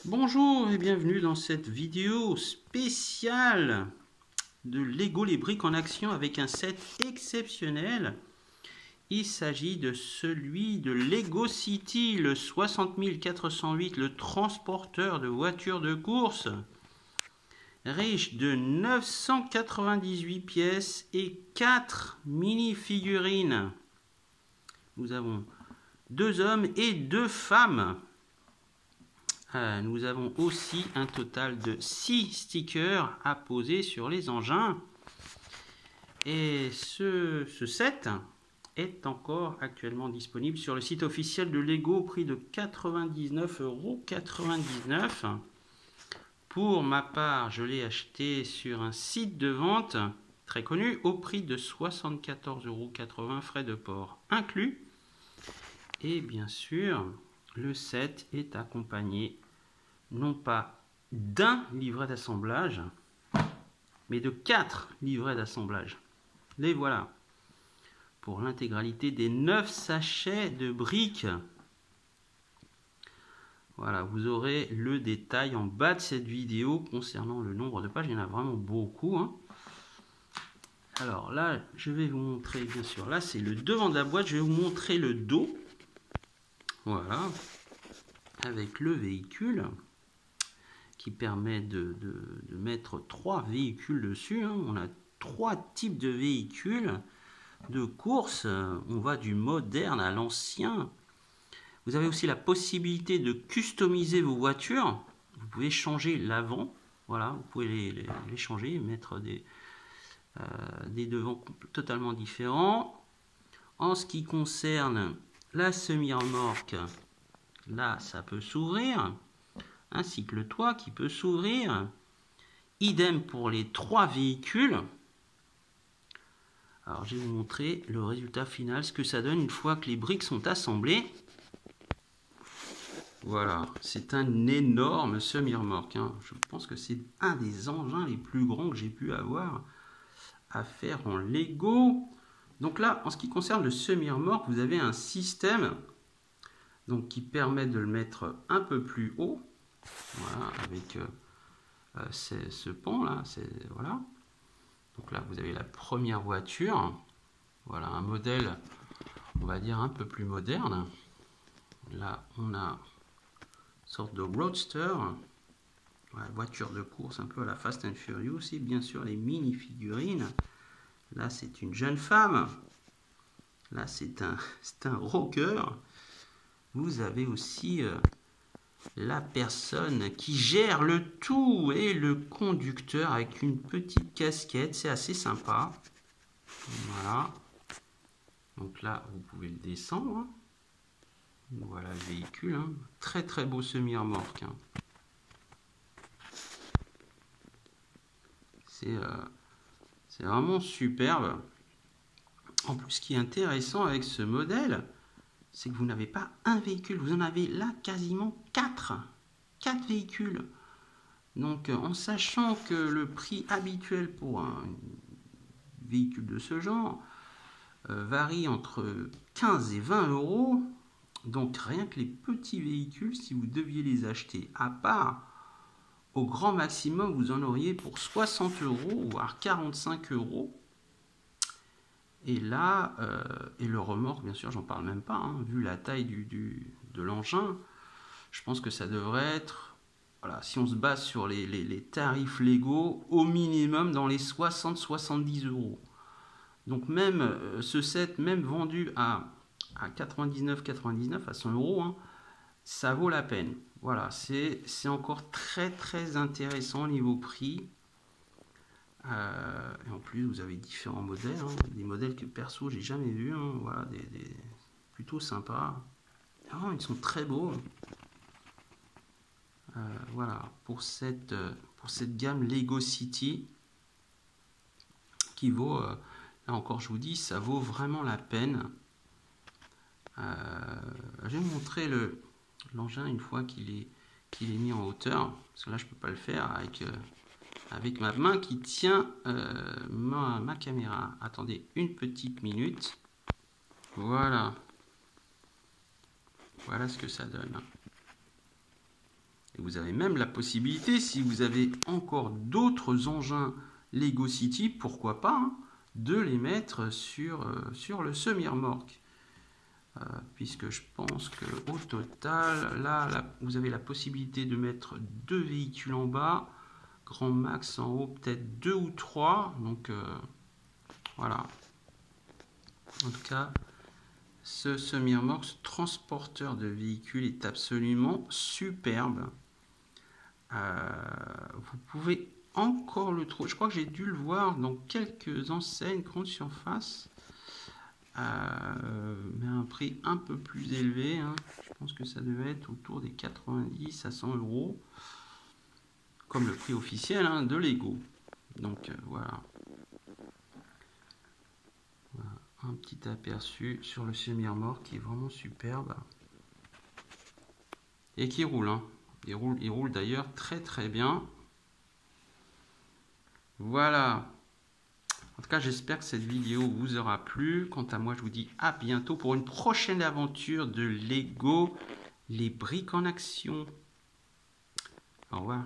Bonjour et bienvenue dans cette vidéo spéciale de Lego les briques en action avec un set exceptionnel. Il s'agit de celui de Lego City, le 60408, le transporteur de voitures de course, riche de 998 pièces et 4 mini-figurines. Nous avons 2 hommes et 2 femmes. Nous avons aussi un total de 6 stickers à poser sur les engins. Et ce set est encore actuellement disponible sur le site officiel de Lego au prix de 99,99 €. Pour ma part, je l'ai acheté sur un site de vente très connu au prix de 74,80 €, frais de port inclus. Et bien sûr, le set est accompagné non pas d'un livret d'assemblage, mais de 4 livrets d'assemblage. Les voilà, pour l'intégralité des 9 sachets de briques. Voilà, vous aurez le détail en bas de cette vidéo concernant le nombre de pages. Il y en a vraiment beaucoup, hein. Alors là, je vais vous montrer, bien sûr, là c'est le devant de la boîte. Je vais vous montrer le dos. Voilà, avec le véhicule qui permet de mettre 3 véhicules dessus, hein. On a 3 types de véhicules de course. On va du moderne à l'ancien. Vous avez aussi la possibilité de customiser vos voitures. Vous pouvez changer l'avant. Voilà, vous pouvez les changer, mettre des devants totalement différents. En ce qui concerne la semi-remorque, là ça peut s'ouvrir, ainsi que le toit qui peut s'ouvrir. Idem pour les 3 véhicules. Alors je vais vous montrer le résultat final, ce que ça donne une fois que les briques sont assemblées. Voilà, c'est un énorme semi-remorque, hein. Je pense que c'est un des engins les plus grands que j'ai pu avoir à faire en Lego. Donc là, en ce qui concerne le semi-remorque, vous avez un système donc, qui permet de le mettre un peu plus haut. Voilà, avec ce pont là. Voilà. Donc là, vous avez la première voiture. Voilà, un modèle, on va dire, un peu plus moderne. Là, on a une sorte de roadster. Voilà, voiture de course, un peu à la Fast and Furious aussi. Bien sûr, les mini-figurines. Là, c'est une jeune femme. Là, c'est un rocker. Vous avez aussi la personne qui gère le tout et le conducteur avec une petite casquette. C'est assez sympa. Voilà. Donc là, vous pouvez le descendre, hein. Voilà le véhicule, hein. Très très beau semi-remorque, hein. C'est vraiment superbe. En plus, ce qui est intéressant avec ce modèle, c'est que vous n'avez pas un véhicule, vous en avez là quasiment 4 véhicules. Donc en sachant que le prix habituel pour un véhicule de ce genre varie entre 15 et 20 €, donc rien que les petits véhicules, si vous deviez les acheter à part, au grand maximum vous en auriez pour 60 €, voire 45 €. Et là, et le remorque, bien sûr, j'en parle même pas, hein, vu la taille de l'engin, je pense que ça devrait être, voilà, si on se base sur les tarifs Lego, au minimum dans les 60-70 €. Donc même ce set, même vendu à 99,99, à 100 €, hein, ça vaut la peine. Voilà, c'est encore très très intéressant niveau prix. Et en plus, vous avez différents modèles, hein, des modèles que perso j'ai jamais vus, hein, voilà, plutôt sympas. Oh, ils sont très beaux. Voilà, pour cette gamme Lego City qui vaut, là encore je vous dis, ça vaut vraiment la peine. Je vais vous montrer l'engin une fois qu'il est mis en hauteur, parce que là je peux pas le faire avec ma main qui tient ma caméra. Attendez une petite minute. Voilà. Voilà ce que ça donne. vous avez même la possibilité, si vous avez encore d'autres engins Lego City, pourquoi pas, hein, de les mettre sur le semi-remorque. Puisque je pense qu'au total, là, vous avez la possibilité de mettre 2 véhicules en bas, grand max en haut, peut-être 2 ou 3. Donc voilà. En tout cas, ce semi-remorque, ce transporteur de véhicules est absolument superbe. Vous pouvez encore le trouver. Je crois que j'ai dû le voir dans quelques enseignes grande surface. Mais à un prix un peu plus élevé, hein. Je pense que ça devait être autour des 90 à 100 euros, comme le prix officiel, hein, de Lego. Donc voilà. Un petit aperçu sur le semi-remorque qui est vraiment superbe et qui roule, hein. Il roule d'ailleurs très très bien. Voilà. En tout cas, j'espère que cette vidéo vous aura plu. Quant à moi, je vous dis à bientôt pour une prochaine aventure de Lego, les briques en action. Au revoir.